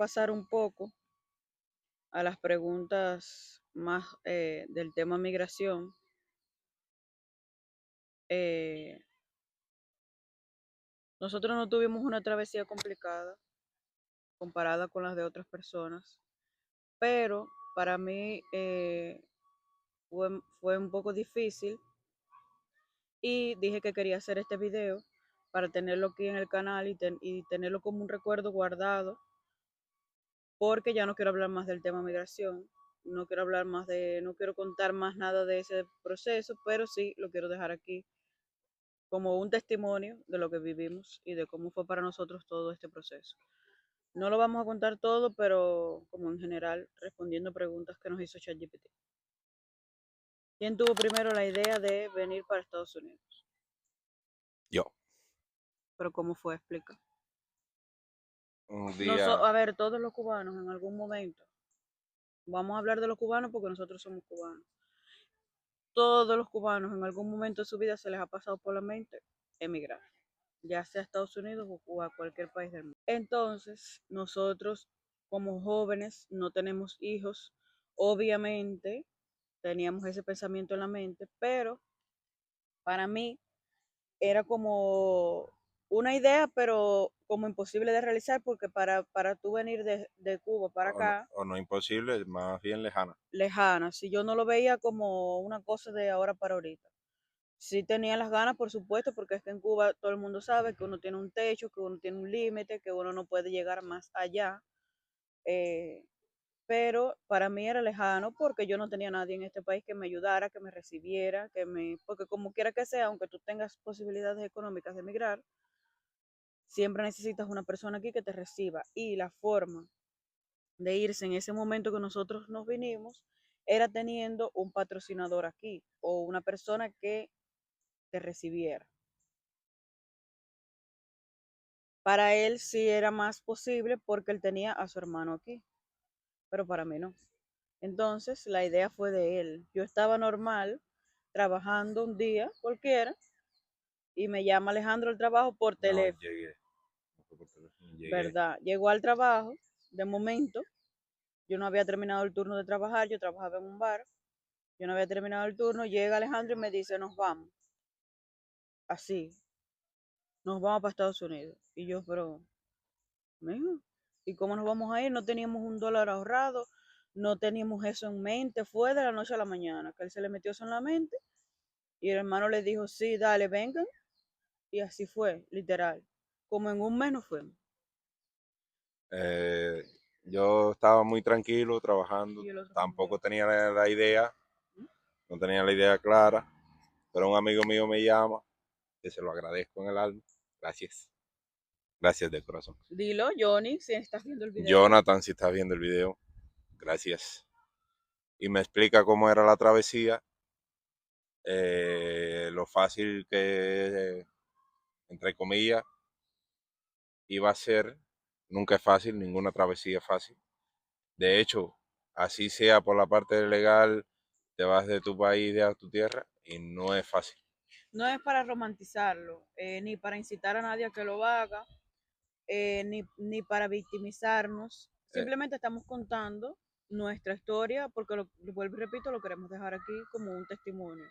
pasar un poco a las preguntas más del tema migración. Eh, Nosotros no tuvimos una travesía complicada comparada con las de otras personas, pero para mí fue un poco difícil y dije que quería hacer este video para tenerlo aquí en el canal y tenerlo como un recuerdo guardado, porque ya no quiero hablar más del tema migración, no quiero contar más nada de ese proceso, pero sí lo quiero dejar aquí como un testimonio de lo que vivimos y de cómo fue para nosotros todo este proceso. No lo vamos a contar todo, pero como en general, respondiendo preguntas que nos hizo ChatGPT. ¿Quién tuvo primero la idea de venir para Estados Unidos? Yo, Pero ¿cómo fue? Explica. un No día, a ver, todos los cubanos en algún momento. Vamos a hablar de los cubanos porque nosotros somos cubanos. Todos los cubanos en algún momento de su vida se les ha pasado por la mente emigrar, ya sea a Estados Unidos o a cualquier país del mundo. Entonces, nosotros como jóvenes no tenemos hijos, obviamente teníamos ese pensamiento en la mente, pero para mí era como una idea, pero como imposible de realizar, porque para tú venir de Cuba para acá, o no imposible, más bien lejana. lejana, si yo no lo veía como una cosa de ahora para ahorita. Sí tenía las ganas, por supuesto, porque es que en Cuba todo el mundo sabe que uno tiene un techo, que uno tiene un límite, que uno no puede llegar más allá. eh, pero para mí era lejano porque yo no tenía nadie en este país que me ayudara, que me recibiera, porque como quiera que sea, aunque tú tengas posibilidades económicas de emigrar, siempre necesitas una persona aquí que te reciba. Y la forma de irse en ese momento que nosotros nos vinimos era teniendo un patrocinador aquí o una persona que te recibiera. Para él sí era más posible porque él tenía a su hermano aquí, pero para mí no. Entonces la idea fue de él. Yo estaba normal, trabajando un día cualquiera, y me llama Alejandro al trabajo por No teléfono, llegué, no fue por teléfono, llegué. ¿verdad? Llegó al trabajo, de momento, yo no había terminado el turno de trabajar, yo trabajaba en un bar, yo no había terminado el turno, llega Alejandro y me dice, nos vamos, así, nos vamos para Estados Unidos. Y yo, pero, mijo, ¿y cómo nos vamos a ir? No teníamos $1 ahorrado, no teníamos eso en mente, fue de la noche a la mañana, que él se le metió eso en la mente, y el hermano le dijo, sí, dale, vengan, y así fue, literal. Como en un mes nos fuimos. Eh, yo estaba muy tranquilo trabajando, Y el otro tampoco familiar. tenía la idea, no tenía la idea clara, pero un amigo mío me llama, que se lo agradezco en el alma. Gracias, gracias de corazón. Dilo, Johnny, si estás viendo el video. Jonathan, si estás viendo el video, gracias. Y me explica cómo era la travesía, lo fácil que, entre comillas, iba a ser. Nunca es fácil, ninguna travesía es fácil. De hecho, así sea por la parte legal, te vas de tu país, de a tu tierra, y no es fácil. No es para romantizarlo, ni para incitar a nadie a que lo haga, ni para victimizarnos. Eh, Simplemente estamos contando nuestra historia, porque vuelvo y repito, lo queremos dejar aquí como un testimonio.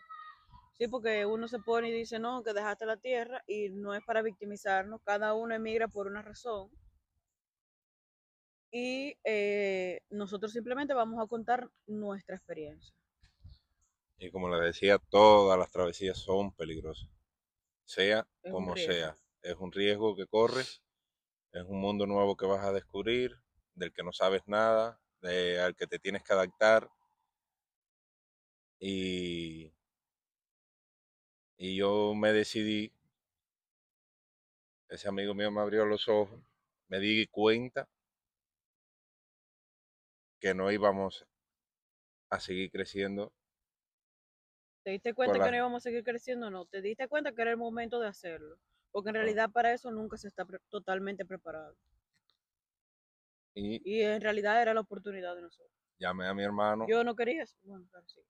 Sí, porque uno se pone y dice, no, que dejaste la tierra, y no es para victimizarnos, cada uno emigra por una razón, y nosotros simplemente vamos a contar nuestra experiencia. y como les decía, todas las travesías son peligrosas, sea Es un como riesgo. sea. Es un riesgo que corres, es un mundo nuevo que vas a descubrir, del que no sabes nada, al que te tienes que adaptar. Y, y yo me decidí, ese amigo mío me abrió los ojos, me di cuenta que no íbamos a seguir creciendo ¿Te diste con cuenta que no las... íbamos a seguir creciendo? No, te diste cuenta que era el momento de hacerlo, porque en no. realidad para eso nunca se está totalmente preparado. Y Y en realidad era la oportunidad de nosotros. llamé a mi hermano, Yo no quería eso. Bueno, claro, sí.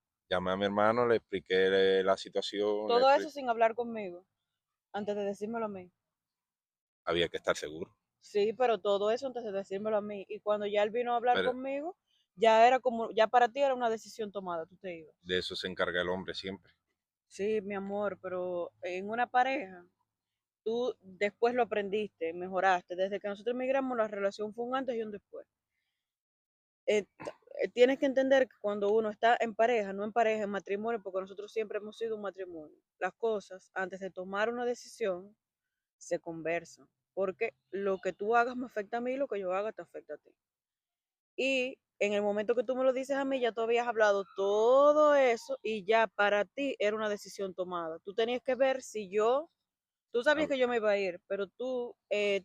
le expliqué la situación, Todo eso sin hablar conmigo, antes de decírmelo a mí. había que estar seguro. Sí, pero todo eso antes de decírmelo a mí. Y cuando ya él vino a hablar Pero conmigo, ya era como, ya para ti era una decisión tomada, tú te ibas. de eso se encarga el hombre siempre. Sí, mi amor, pero en una pareja, tú después lo aprendiste, mejoraste. Desde que nosotros emigramos, la relación fue un antes y un después. Tienes que entender que cuando uno está en pareja, no en pareja, en matrimonio, porque nosotros siempre hemos sido un matrimonio, las cosas, antes de tomar una decisión, se conversan. Porque lo que tú hagas me afecta a mí, lo que yo haga te afecta a ti. Y en el momento que tú me lo dices a mí, ya tú habías hablado todo eso y ya para ti era una decisión tomada. Tú tenías que ver si yo, tú sabías Hab- que yo me iba a ir, pero tú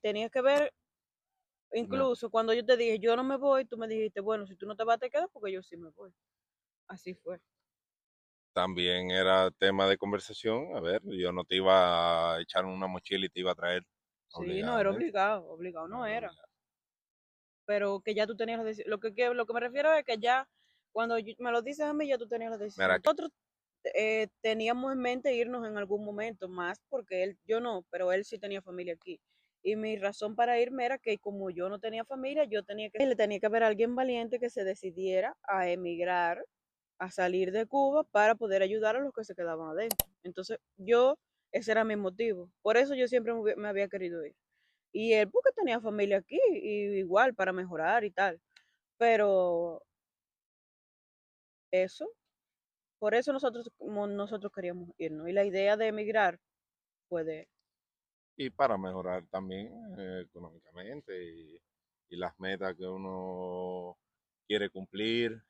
tenías que ver, No, incluso cuando yo te dije, yo no me voy, tú me dijiste, bueno, si tú no te vas, te quedas porque yo sí me voy. Así fue. también era tema de conversación. A ver, yo no te iba a echar en una mochila y te iba a traer Sí, no era obligadamente. obligado, obligado No no era era. obligado. Pero que ya tú tenías la decisión. Lo que me refiero es que ya, cuando me lo dices a mí, ya tú tenías la Mira, decisión. Nosotros teníamos en mente irnos en algún momento más, porque él, yo no, pero él sí tenía familia aquí. Y mi razón para irme era que como yo no tenía familia, yo tenía que, le tenía que ver a alguien valiente que se decidiera a emigrar, a salir de Cuba para poder ayudar a los que se quedaban adentro. Entonces, ese era mi motivo. Por eso yo siempre me había querido ir. Y él porque tenía familia aquí, y igual para mejorar y tal. Pero eso, por eso nosotros queríamos irnos. Y la idea de emigrar fue de él. y para mejorar también económicamente y las metas que uno quiere cumplir,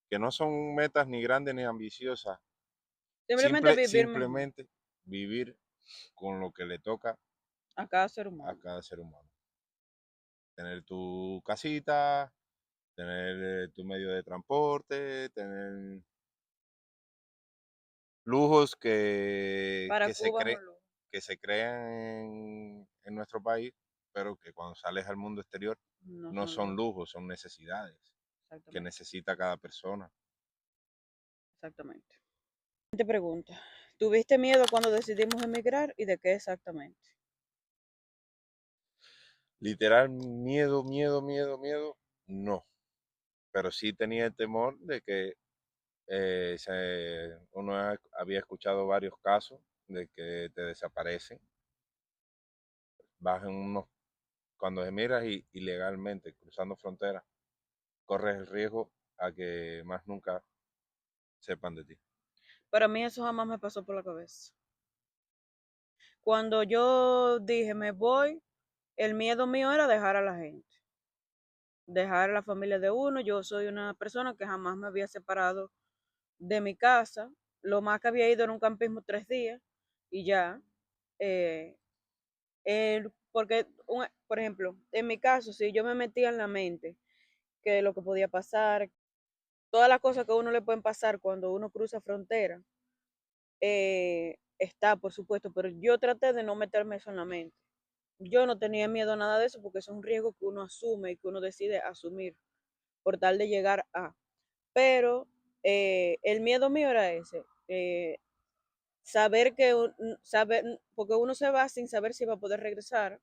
que no son metas ni grandes ni ambiciosas, Simplemente vivir mejor simplemente vivir con lo que le toca a cada ser a humano. cada ser humano. Tener tu casita, tener tu medio de transporte, tener lujos Para Cuba es un lujo. que se crean en nuestro país, pero que cuando sales al mundo exterior No no son son lujos. lujos, son necesidades que Exactamente. necesita cada persona. Exactamente. Te pregunta, ¿tuviste miedo cuando decidimos emigrar y de qué exactamente? Literal, miedo, miedo, miedo, miedo, no. Pero sí tenía el temor de que uno había escuchado varios casos de que te desaparecen, vas en unos, cuando emigras ilegalmente cruzando fronteras, corres el riesgo a que más nunca sepan de ti. Para mí eso jamás me pasó por la cabeza. Cuando yo dije me voy, el miedo mío era dejar a la gente, dejar a la familia de uno. Yo soy una persona que jamás me había separado de mi casa. Lo más que había ido era un campismo 3 días y ya. Eh, porque, por ejemplo, en mi caso, si yo me metía en la mente que lo que podía pasar, todas las cosas que a uno le pueden pasar cuando uno cruza frontera, está, por supuesto, pero yo traté de no meterme eso en la mente. Yo no tenía miedo a nada de eso porque eso es un riesgo que uno asume y que uno decide asumir por tal de llegar a. Pero el miedo mío era ese, saber saber, porque uno se va sin saber si va a poder regresar,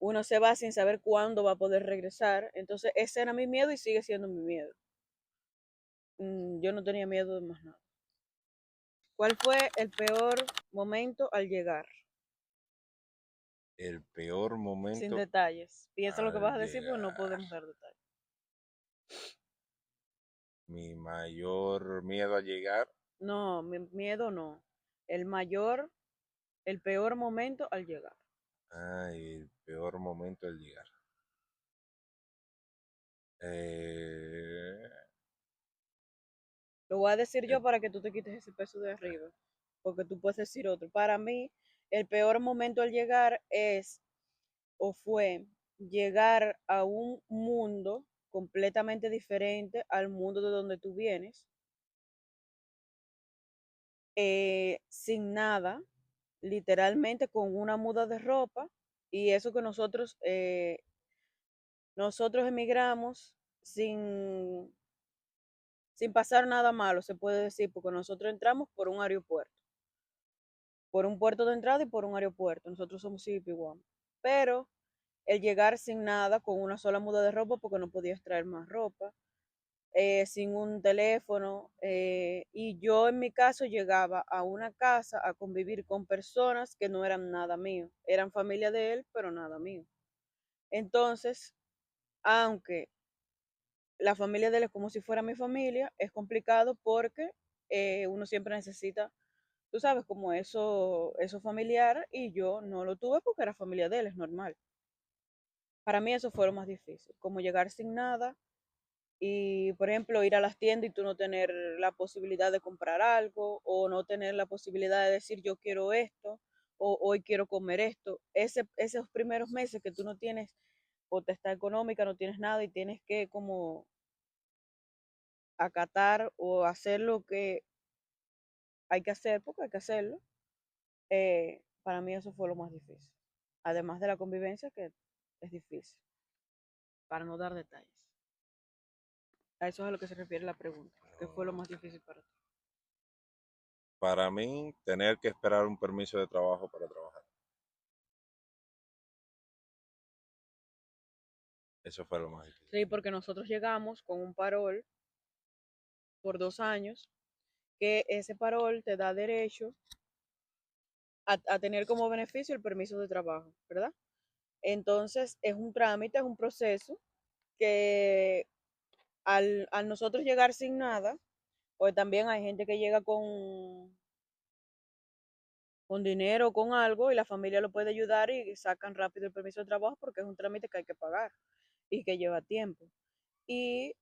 uno se va sin saber cuándo va a poder regresar, entonces ese era mi miedo y sigue siendo mi miedo. Yo no tenía miedo de más nada. ¿Cuál fue el peor momento al llegar? El peor Sin momento detalles. Piensa lo que vas al a decir porque no llegar. podemos dar detalles. Mi mayor miedo al llegar. No, mi miedo no. El mayor, el peor momento al llegar. Ay, el peor momento al llegar. Eh, Lo voy a decir el- yo para que tú te quites ese peso de arriba, porque tú puedes decir otro. Para mí, el peor momento al llegar es o fue llegar a un mundo completamente diferente al mundo de donde tú vienes, sin nada, literalmente con una muda de ropa, y eso que nosotros emigramos sin pasar nada malo, se puede decir, porque nosotros entramos por un aeropuerto, por un puerto de entrada y por un aeropuerto. Nosotros somos CBP One. Pero el llegar sin nada, con una sola muda de ropa, porque no podías traer más ropa, sin un teléfono, y yo en mi caso llegaba a una casa a convivir con personas que no eran nada mío, eran familia de él, pero nada mío. Entonces, aunque la familia de él es como si fuera mi familia, es complicado porque uno siempre necesita, tú sabes, como eso familiar, y yo no lo tuve porque era familia de él, es normal. Para mí eso fue lo más difícil, como llegar sin nada y, por ejemplo, ir a las tiendas y tú no tener la posibilidad de comprar algo o no tener la posibilidad de decir yo quiero esto o hoy quiero comer esto. Esos primeros meses que tú no tienes potestad económica, no tienes nada y tienes que como acatar o hacer lo que hay que hacer porque hay que hacerlo, para mí eso fue lo más difícil. Además de la convivencia que es difícil, para no dar detalles. A eso es a lo que se refiere la pregunta. ¿Qué fue lo más difícil para ti? Para mí, tener que esperar un permiso de trabajo para trabajar. Eso fue lo más difícil. Sí, porque nosotros llegamos con un parol por 2 años, que ese parol te da derecho a tener como beneficio el permiso de trabajo, ¿verdad? Entonces es un trámite, es un proceso que al nosotros llegar sin nada, pues también hay gente que llega con dinero o con algo y la familia lo puede ayudar y sacan rápido el permiso de trabajo porque es un trámite que hay que pagar y que lleva tiempo. Y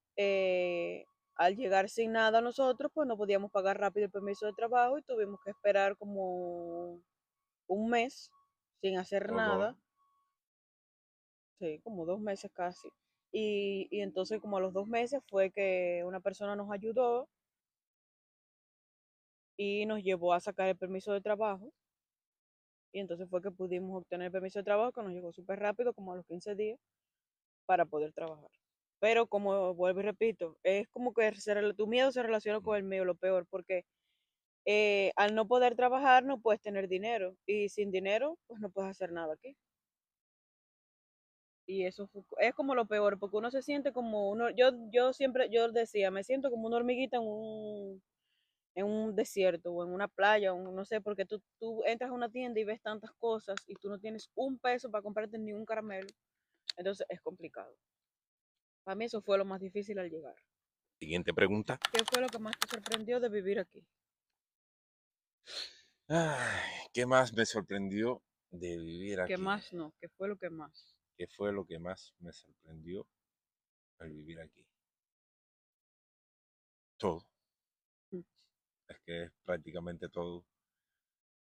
al llegar sin nada nosotros, pues no podíamos pagar rápido el permiso de trabajo y tuvimos que esperar como un mes sin hacer O dos. nada, sí, como 2 meses casi. Y entonces como a los 2 meses fue que una persona nos ayudó y nos llevó a sacar el permiso de trabajo. Y entonces fue que pudimos obtener el permiso de trabajo, que nos llegó súper rápido, como a los 15 días, para poder trabajar. Pero como vuelvo y repito, es como que tu miedo se relaciona con el mío, lo peor, porque al no poder trabajar no puedes tener dinero y sin dinero pues no puedes hacer nada aquí. Y es como lo peor, porque uno se siente como uno, yo siempre, yo decía, me siento como una hormiguita en un desierto o en una playa, o no sé, porque tú entras a una tienda y ves tantas cosas y tú no tienes un peso para comprarte ni un caramelo, entonces es complicado. Para mí eso fue lo más difícil al llegar. Siguiente pregunta. ¿Qué fue lo que más te sorprendió de vivir aquí? Ay, ¿qué más me sorprendió de vivir ¿Qué aquí? más no? ¿Qué fue lo que más? ¿Qué fue lo que más me sorprendió al vivir aquí? Todo. Mm. Es que es prácticamente todo.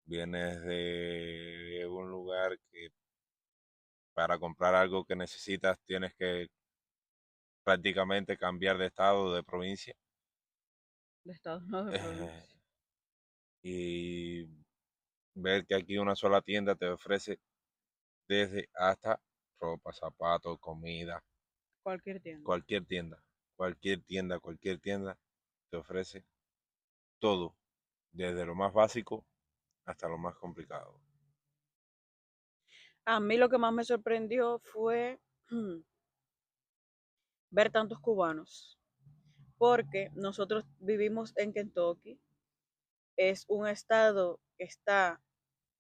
Vienes de un lugar que para comprar algo que necesitas tienes que prácticamente cambiar de estado, de provincia. De Estados Unidos de Eh, provincia. y ver que aquí una sola tienda te ofrece desde hasta ropa, zapatos, comida, Cualquier tienda. cualquier tienda, cualquier tienda te ofrece todo, desde lo más básico hasta lo más complicado. A mí lo que más me sorprendió fue ver tantos cubanos, porque nosotros vivimos en Kentucky, es un estado que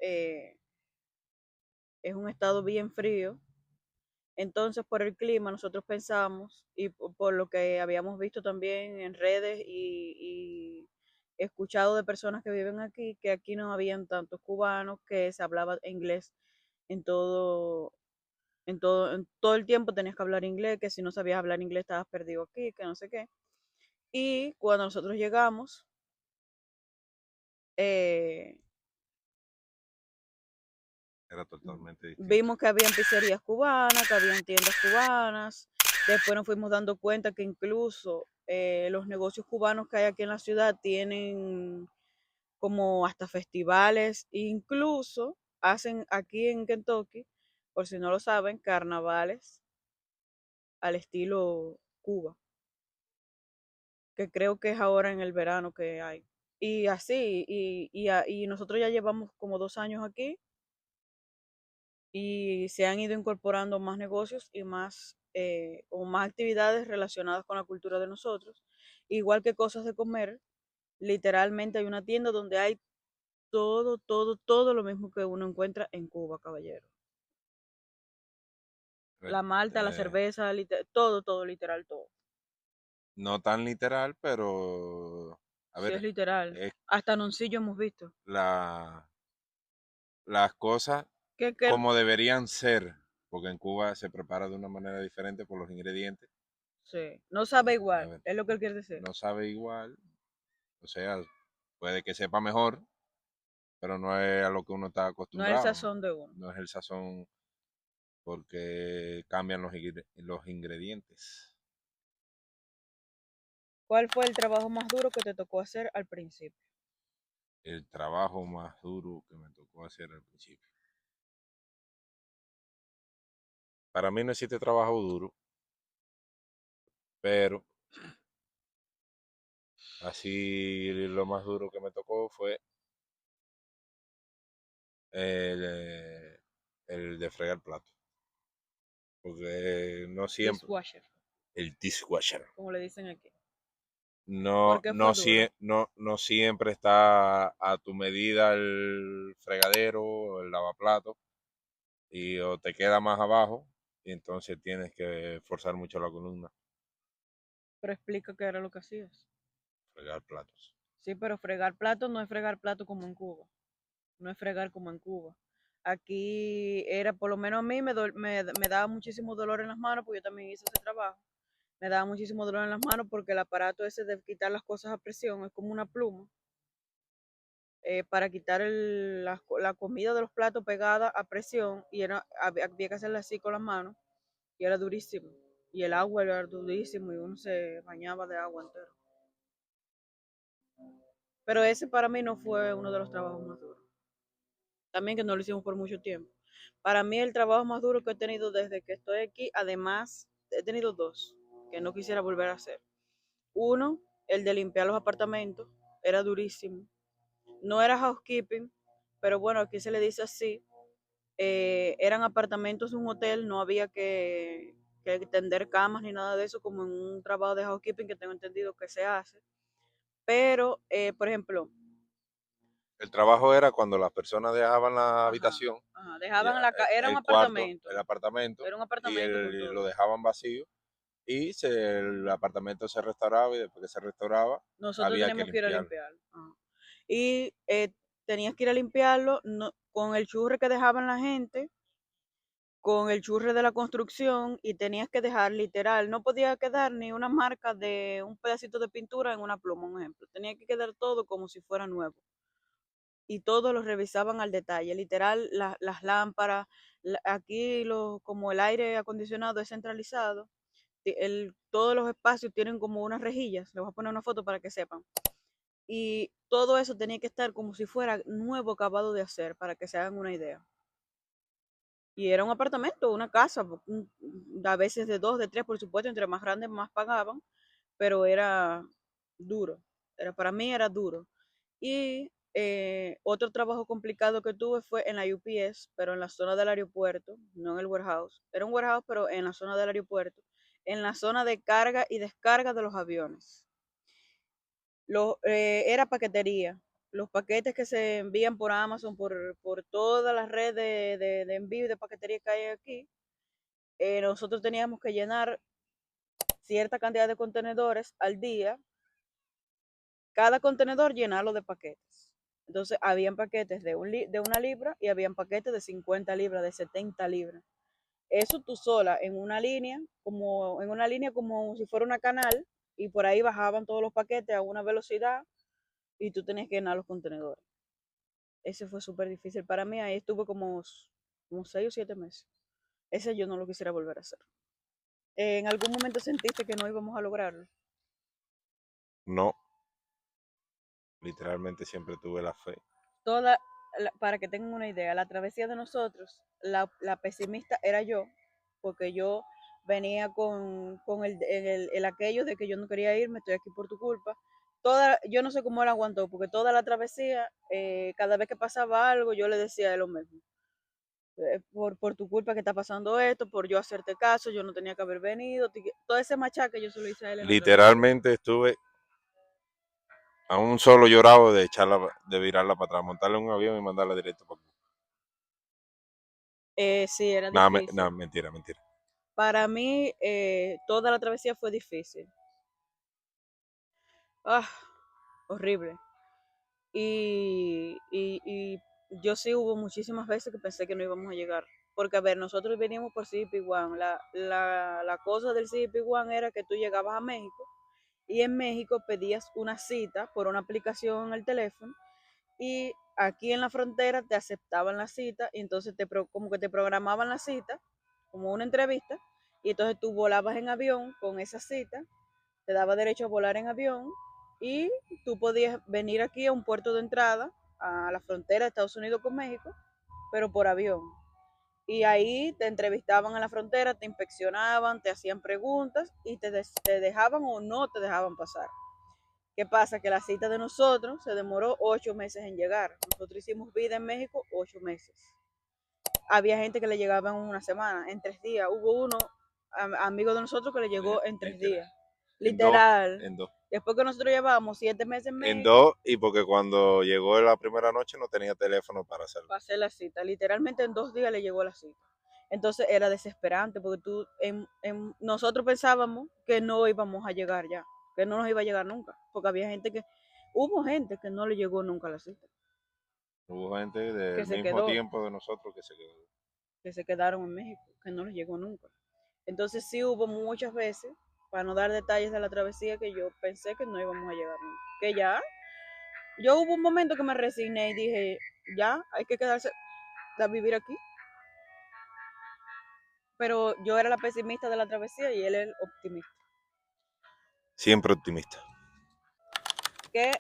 eh, es un estado bien frío, entonces por el clima nosotros pensamos, y por lo que habíamos visto también en redes y escuchado de personas que viven aquí, que aquí no habían tantos cubanos, que se hablaba inglés en todo, en todo el tiempo tenías que hablar inglés, que si no sabías hablar inglés estabas perdido aquí, que no sé qué. Y cuando nosotros llegamos, eh, Era totalmente distinto. vimos que habían pizzerías cubanas, que habían tiendas cubanas. Después nos fuimos dando cuenta que incluso los negocios cubanos que hay aquí en la ciudad tienen como hasta festivales, incluso hacen aquí en Kentucky, por si no lo saben, carnavales al estilo Cuba, que creo que es ahora en el verano que hay. Y así, y nosotros ya llevamos como 2 años aquí y se han ido incorporando más negocios y más, o más actividades relacionadas con la cultura de nosotros, igual que cosas de comer. Literalmente hay una tienda donde hay todo, todo, todo lo mismo que uno encuentra en Cuba, caballero. Re- La malta, la eh, cerveza, todo, todo, literal, todo. no tan literal, pero a Sí, es ver, literal. es Hasta Noncillo hemos visto. la, las cosas Que como deberían ser, porque en Cuba se prepara de una manera diferente por los ingredientes. sí, no sabe A igual, ver, es lo que él quiere decir. no sabe igual, o sea, puede que sepa mejor, pero no es a lo que uno está No es el acostumbrado, sazón de uno. no es el sazón porque cambian los ingredientes. ¿Cuál fue el trabajo más duro que te tocó hacer al principio? El trabajo más duro que me tocó hacer al principio. Para mí no existe trabajo duro, pero así lo más duro que me tocó fue el, el de fregar plato, porque no siempre, Dishwasher, el dishwasher, como le dicen aquí. no, ¿Por qué fue duro? no siempre está a tu medida el fregadero o el lavaplato y o te queda más abajo y entonces tienes que forzar mucho la columna, Pero explica qué era lo que hacías. fregar platos. Sí, pero fregar plato no es fregar plato como en Cuba. No es fregar como en Cuba. Aquí era, por lo menos a mí me daba muchísimo dolor en las manos, porque yo también hice ese trabajo. Me daba muchísimo dolor en las manos porque el aparato ese de quitar las cosas a presión es como una pluma, para quitar la comida de los platos pegada a presión, y había que hacerla así con las manos y era durísimo. Y el agua era durísimo y uno se bañaba de agua entero. Pero ese para mí no fue uno de los trabajos más duros. También que no lo hicimos por mucho tiempo. Para mí el trabajo más duro que he tenido desde que estoy aquí, además, he tenido dos que no quisiera volver a hacer. Uno, el de limpiar los apartamentos, era durísimo. No era housekeeping, pero bueno, aquí se le dice así. Eran apartamentos de un hotel, no había que tender camas ni nada de eso, como en un trabajo de housekeeping que tengo entendido que se hace. Pero, por ejemplo, El trabajo era cuando las personas dejaban la ajá, habitación, ajá, ya, era el cuarto, el era un y apartamento con lo todo. dejaban vacío y el apartamento se restauraba y después que se restauraba Nosotros había que teníamos que ir a limpiarlo. limpiarlo. Ajá. Y tenías que ir a limpiarlo con el churre que dejaban la gente, con el churre de la construcción, y tenías que dejar literal, no podía quedar ni una marca de un pedacito de pintura en una pluma, un ejemplo. Tenía que quedar todo como si fuera nuevo. Y todos lo revisaban al detalle, literal, las lámparas, aquí como el aire acondicionado es centralizado, todos los espacios tienen como unas rejillas, les voy a poner una foto para que sepan. Y todo eso tenía que estar como si fuera nuevo, acabado de hacer, para que se hagan una idea. Y era un apartamento, una casa, a veces de dos, de tres, por supuesto, entre más grandes más pagaban, pero era duro. Para mí era duro. Y otro trabajo complicado que tuve fue en la UPS, pero en la zona del aeropuerto, no en el warehouse. Era un warehouse, pero en la zona del aeropuerto, en la zona de carga y descarga de los aviones. Era paquetería. Los paquetes que se envían por Amazon, por toda la red de envío y de paquetería que hay aquí, nosotros teníamos que llenar cierta cantidad de contenedores al día, cada contenedor llenarlo de paquetes. Entonces, habían paquetes de 1 libra y habían paquetes de 50 libras, de 70 libras. Eso tú sola, en una línea como si fuera una canal, y por ahí bajaban todos los paquetes a una velocidad y tú tenías que llenar los contenedores. Ese fue súper difícil para mí. Ahí estuve como 6 o 7 meses. Ese yo no lo quisiera volver a hacer. ¿En algún momento sentiste que no íbamos a lograrlo? No, literalmente siempre tuve la fe. Para que tengan una idea, la travesía de nosotros, la pesimista era yo, porque yo venía con el aquello de que yo no quería irme, estoy aquí por tu culpa. Yo no sé cómo él aguantó, porque toda la travesía, cada vez que pasaba algo, yo le decía a él lo mismo. por tu culpa que está pasando esto, por yo hacerte caso, yo no tenía que haber venido, todo ese machaque yo se lo hice a él en la travesía. Literalmente estuve a un solo llorado de de virarla para atrás, montarle un avión y mandarla directo para Cuba. Sí, era Nada, difícil. nada, mentira, mentira. Para mí, toda la travesía fue difícil. Ah, horrible. Y yo sí hubo muchísimas veces que pensé que no íbamos a llegar. Porque, a ver, nosotros venimos por CDP One. La cosa del CDP One era que tú llegabas a México y en México pedías una cita por una aplicación en el teléfono y aquí en la frontera te aceptaban la cita y entonces como que te programaban la cita como una entrevista y entonces tú volabas en avión con esa cita, te daba derecho a volar en avión y tú podías venir aquí a un puerto de entrada a la frontera de Estados Unidos con México, pero por avión. Y ahí te entrevistaban en la frontera, te inspeccionaban, te hacían preguntas y te dejaban o no te dejaban pasar. ¿Qué pasa? Que la cita de nosotros se demoró 8 meses en llegar. Nosotros hicimos vida en México 8 meses. Había gente que le llegaba en una semana, en 3 días. Hubo uno, amigo de nosotros, que le llegó en tres Literal. días. En dos, Literal. en dos. Después que nosotros llevábamos 7 meses en En México, dos, y porque cuando llegó la primera noche no tenía teléfono para hacerlo. pasé la cita. Literalmente en 2 días le llegó la cita. Entonces era desesperante porque nosotros pensábamos que no íbamos a llegar ya, que no nos iba a llegar nunca, porque hubo gente que no le llegó nunca la cita, Hubo gente que del se mismo quedó, tiempo de nosotros que se quedó. que se quedaron en México, que no les llegó nunca. Entonces sí hubo muchas veces, para no dar detalles de la travesía, que yo pensé que no íbamos a llegar nunca. Que ya, yo hubo un momento que me resigné y dije, ya, hay que quedarse a vivir aquí. Pero yo era la pesimista de la travesía y él el optimista. Siempre optimista. ¿Qué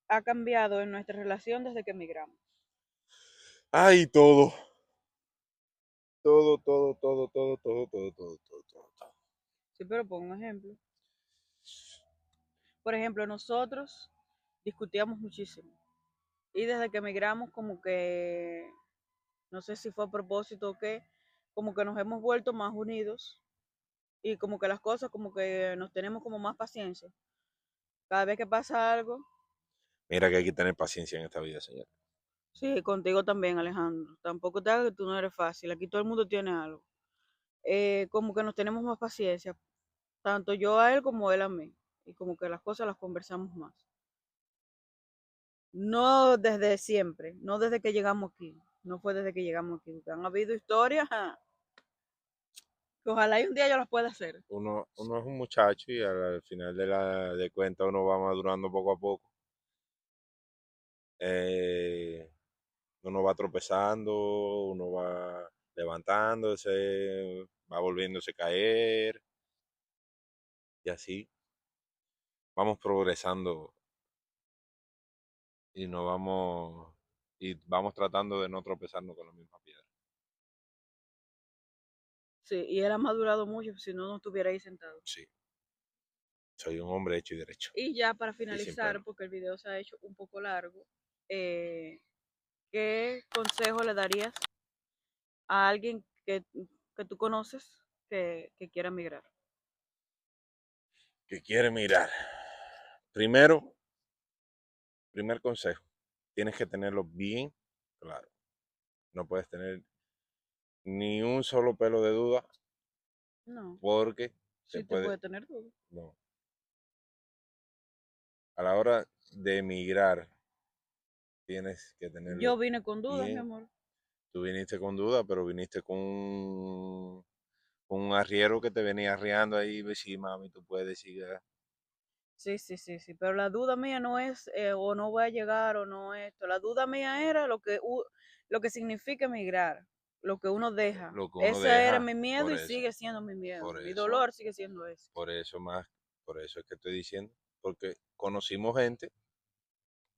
ha cambiado en nuestra relación desde que emigramos? Ay, todo. Todo, todo, todo, todo, todo, todo, todo, todo, todo, todo. Sí, pero pongo un ejemplo. Por ejemplo, nosotros discutíamos muchísimo. Y desde que emigramos, como que, no sé si fue a propósito o qué, como que nos hemos vuelto más unidos y como que las cosas, como que nos tenemos como más paciencia. Cada vez que pasa algo, Mira que hay que tener paciencia en esta vida, señor. sí, contigo también, Alejandro. Tampoco te hagas que tú no eres fácil. Aquí todo el mundo tiene algo. Como que nos tenemos más paciencia, tanto yo a él como él a mí. Y como que las cosas las conversamos más. No desde siempre, no desde que llegamos aquí. No fue desde que llegamos aquí. Han habido historias que ojalá y un día yo las pueda hacer. Uno es un muchacho y al final de cuentas uno va madurando poco a poco. Eh, uno va tropezando, uno va levantándose, va volviéndose a caer y así vamos progresando y nos vamos y vamos tratando de no tropezarnos con la misma piedra. Sí, y él ha madurado mucho, si no, no estuviera ahí sentado. Sí, soy un hombre hecho y derecho Y ya para y sin finalizar, pelo. porque el video se ha hecho un poco largo, eh, ¿qué consejo le darías a alguien que tú conoces que quiera migrar? Que quiere mirar. Primero, primer consejo, tienes que tenerlo bien claro. No puedes tener ni un solo pelo de duda No, porque te sí te puede, puede tener dudas. no. A la hora de emigrar, tienes que tenerlo Yo vine con dudas, mi bien. amor. Tú viniste con duda, pero viniste con un arriero que te venía arriando ahí, ves sí, mami, tú puedes seguir. Sí, sí, sí, sí, pero la duda mía no es o no voy a llegar o no esto. La duda mía era lo que significa emigrar, lo que uno deja. Lo que uno Ese era deja, mi miedo por y eso, sigue siendo mi miedo. por Mi eso, dolor sigue siendo ese. por eso más, por eso es que estoy diciendo, porque conocimos gente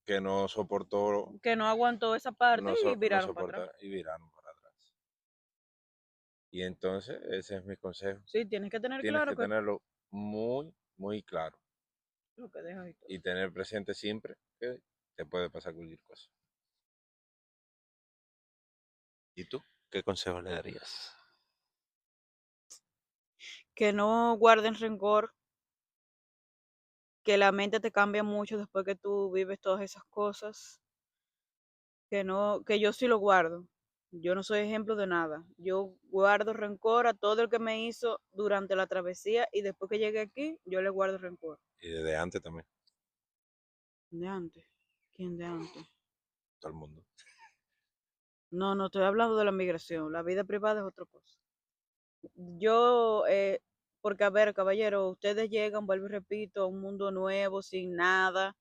que no soportó, Que no aguantó esa parte y no viraron para atrás. soportó y viraron para atrás. Y entonces, ese es mi consejo. Sí, tienes que tener Tienes claro que que tenerlo muy, muy claro lo que dejas y todo. y tener presente siempre que te puede pasar cualquier cosa. ¿Y tú? ¿Qué consejo le darías? Que no guarden rencor, que la mente te cambia mucho después que tú vives todas esas cosas, que no, que yo sí lo guardo. Yo no soy ejemplo de nada. Yo guardo rencor a todo el que me hizo durante la travesía y después que llegué aquí, yo le guardo rencor. Y desde antes también, De antes. ¿Quién de antes? todo el mundo. No, no estoy hablando de la migración. La vida privada es otra cosa. Yo, porque a ver, caballero, ustedes llegan, vuelvo y repito, a un mundo nuevo, sin nada,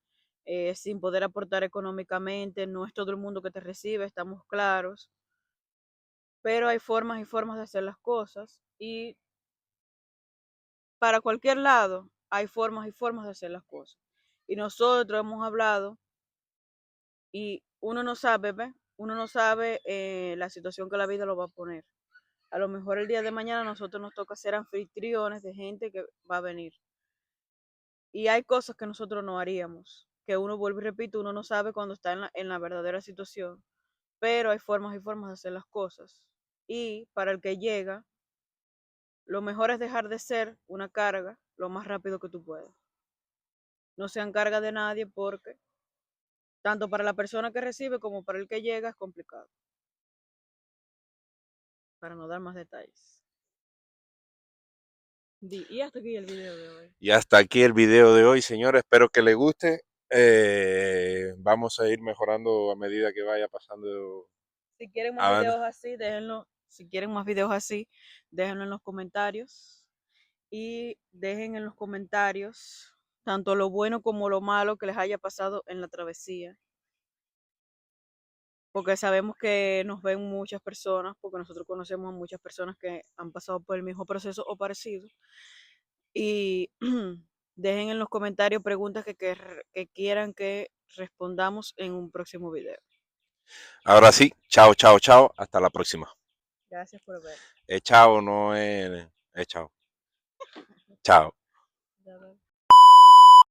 sin poder aportar económicamente. No es todo el mundo que te recibe, estamos claros. Pero hay formas y formas de hacer las cosas. Y para cualquier lado hay formas y formas de hacer las cosas. Y nosotros hemos hablado y uno no sabe, ¿ve? Uno no sabe la situación que la vida lo va a poner. A lo mejor el día de mañana a nosotros nos toca ser anfitriones de gente que va a venir. Y hay cosas que nosotros no haríamos, que uno vuelve y repite, uno no sabe cuando está en la verdadera situación, pero hay formas y formas de hacer las cosas. Y para el que llega, lo mejor es dejar de ser una carga lo más rápido que tú puedas. No sean carga de nadie porque tanto para la persona que recibe como para el que llega es complicado. Para no dar más detalles. Y hasta aquí el video de hoy. Y hasta aquí el video de hoy, señores. Espero que les guste. Vamos a ir mejorando a medida que vaya pasando. Si quieren más Avanza. videos así, déjenlo. Si quieren más videos así, déjenlo en los comentarios. Y dejen en los comentarios tanto lo bueno como lo malo que les haya pasado en la travesía. Porque sabemos que nos ven muchas personas, porque nosotros conocemos a muchas personas que han pasado por el mismo proceso o parecido. Y dejen en los comentarios preguntas que quieran que respondamos en un próximo video. Ahora sí, chao, chao, chao. Hasta la próxima. Gracias por ver. Chao, no es chao. Chao. Ya